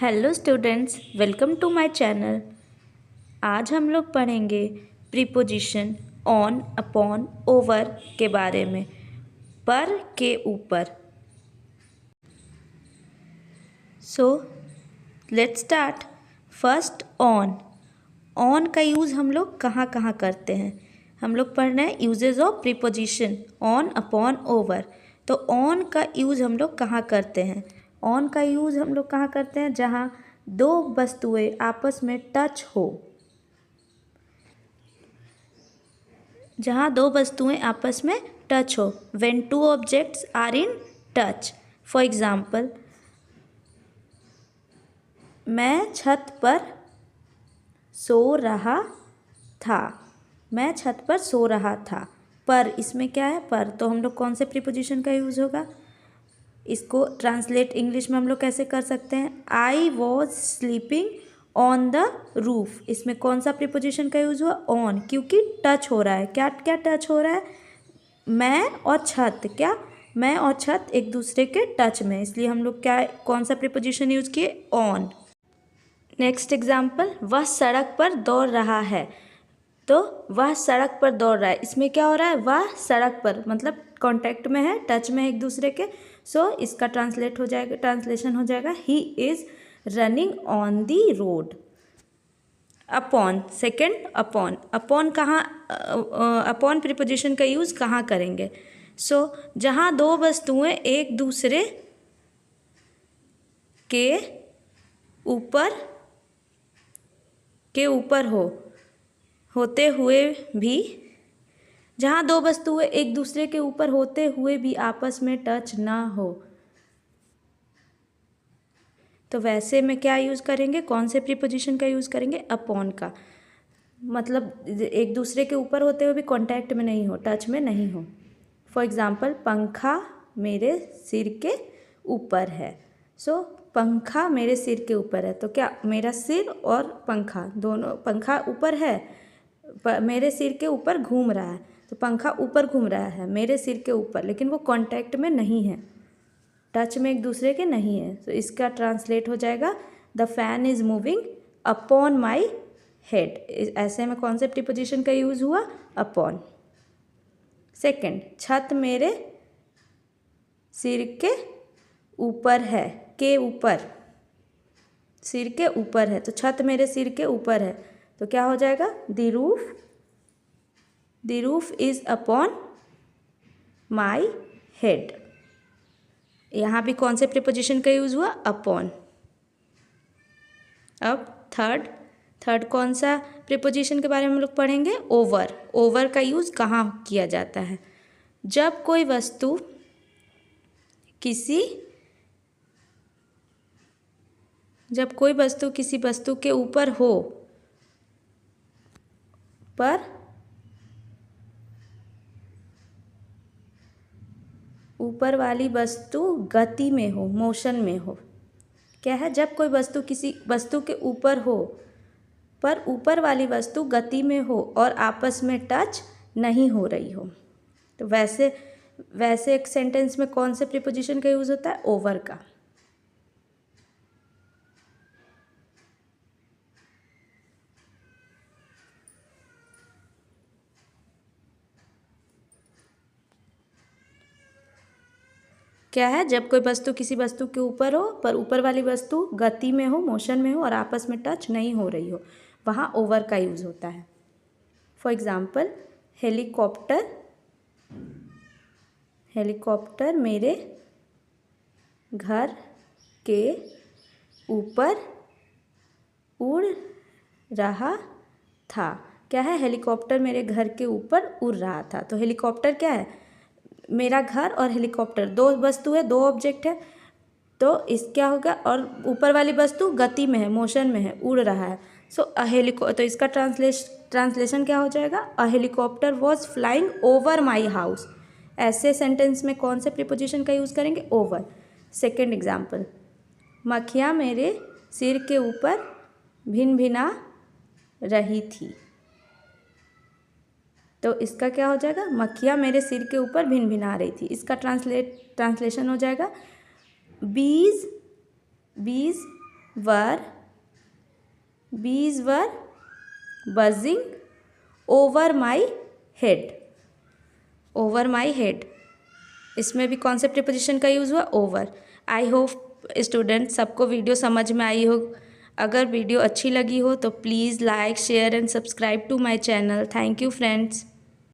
Hello students, welcome to my channel. आज हम लोग पढ़ेंगे प्रीपोजिशन ऑन, अपॉन, ओवर के बारे में। पर के ऊपर। So let's start. First on. On का यूज़ हम लोग कहाँ कहाँ करते हैं? हम लोग पढ़ रहे हैं usages of preposition on, upon, over. तो ऑन का यूज़ हम लोग कहाँ करते हैं? ऑन का यूज़ हम लोग कहाँ करते हैं? जहाँ दो वस्तुएं आपस में टच हो। जहाँ दो वस्तुएं आपस में टच हो। When two objects are in touch. For example, मैं छत पर सो रहा था। मैं छत पर सो रहा था। पर इसमें क्या है? पर तो हम लोग कौन से प्रीपोजिशन का यूज़ होगा? इसको ट्रांसलेट इंग्लिश में हम लोग कैसे कर सकते हैं? I was sleeping on the roof. इसमें कौन सा प्रीपोजिशन का यूज़ हुआ? ऑन, क्योंकि टच हो रहा है। क्या क्या टच हो रहा है? मैं और छत। क्या? मैं और छत एक दूसरे के टच में, इसलिए हम लोग क्या, कौन सा प्रीपोजिशन यूज़ किए? ऑन। नेक्स्ट एग्जाम्पल, वह सड़क पर दौड़ रहा है। तो वह सड़क पर दौड़ रहा है, इसमें क्या हो रहा है? वह सड़क पर, मतलब कांटेक्ट में है, टच में है एक दूसरे के। सो इसका ट्रांसलेशन हो जाएगा he is running on the road. Upon, second upon. Upon कहाँ, अपॉन प्रीपोजिशन का यूज़ कहाँ करेंगे? सो जहाँ दो वस्तुएं एक दूसरे के ऊपर होते हुए भी, जहाँ दो वस्तुएं एक दूसरे के ऊपर होते हुए भी आपस में टच ना हो, तो वैसे में क्या यूज़ करेंगे? कौन से प्रीपोजिशन का यूज़ करेंगे? अपॉन का। मतलब एक दूसरे के ऊपर होते हुए भी कांटेक्ट में नहीं हो, टच में नहीं हो। फॉर एग्जाम्पल, पंखा मेरे सिर के ऊपर है। सो पंखा मेरे सिर के ऊपर है, तो क्या मेरा सिर और पंखा दोनों, पंखा ऊपर है, मेरे सिर के ऊपर घूम रहा है, तो पंखा ऊपर घूम रहा है मेरे सिर के ऊपर, लेकिन वो कांटेक्ट में नहीं है, टच में एक दूसरे के नहीं है। तो इसका ट्रांसलेट हो जाएगा the fan is moving upon my head. ऐसे में कौन से प्रीपोजिशन का यूज़ हुआ? अपॉन। सेकंड, छत मेरे सिर के ऊपर है। के ऊपर, सिर के ऊपर है, तो छत मेरे सिर के ऊपर है, तो क्या हो जाएगा? The roof is upon my head. यहाँ भी कौन से प्रीपोजिशन का यूज़ हुआ? अपॉन। अब थर्ड कौन सा प्रीपोजिशन के बारे में हम लोग पढ़ेंगे? ओवर। ओवर का यूज़ कहाँ किया जाता है? जब कोई वस्तु किसी वस्तु के ऊपर हो, पर ऊपर वाली वस्तु गति में हो, मोशन में हो। क्या है? जब कोई वस्तु किसी वस्तु के ऊपर हो, पर ऊपर वाली वस्तु गति में हो और आपस में टच नहीं हो रही हो, तो वैसे एक सेंटेंस में कौन से प्रीपोजिशन का यूज़ होता है? ओवर का। क्या है? जब कोई वस्तु किसी वस्तु के ऊपर हो, पर ऊपर वाली वस्तु गति में हो, मोशन में हो और आपस में टच नहीं हो रही हो, वहाँ ओवर का यूज़ होता है। फॉर एग्जाम्पल, हेलीकॉप्टर मेरे घर के ऊपर उड़ रहा था। क्या है? हेलीकॉप्टर मेरे घर के ऊपर उड़ रहा था। तो हेलीकॉप्टर क्या है? मेरा घर और हेलीकॉप्टर दो वस्तु है, दो ऑब्जेक्ट है, तो इस क्या होगा? और ऊपर वाली वस्तु गति में है, मोशन में है, उड़ रहा है। सो तो इसका ट्रांसलेशन क्या हो जाएगा? A helicopter was flying over my house. ऐसे सेंटेंस में कौन से प्रीपोजिशन का यूज़ करेंगे? ओवर। सेकेंड एग्जाम्पल, मक्खियाँ मेरे सिर के ऊपर भिनभिना रही थी। तो इसका क्या हो जाएगा? मक्खियाँ मेरे सिर के ऊपर भिनभिना रही थी। इसका ट्रांसलेशन हो जाएगा बीज वर, बीज वर buzzing over my head, over my head। इसमें भी कौन से प्रीपोजिशन का यूज़ हुआ? ओवर। आई होप स्टूडेंट सबको वीडियो समझ में आई हो। अगर वीडियो अच्छी लगी हो तो please like share and subscribe to my channel. Thank you friends.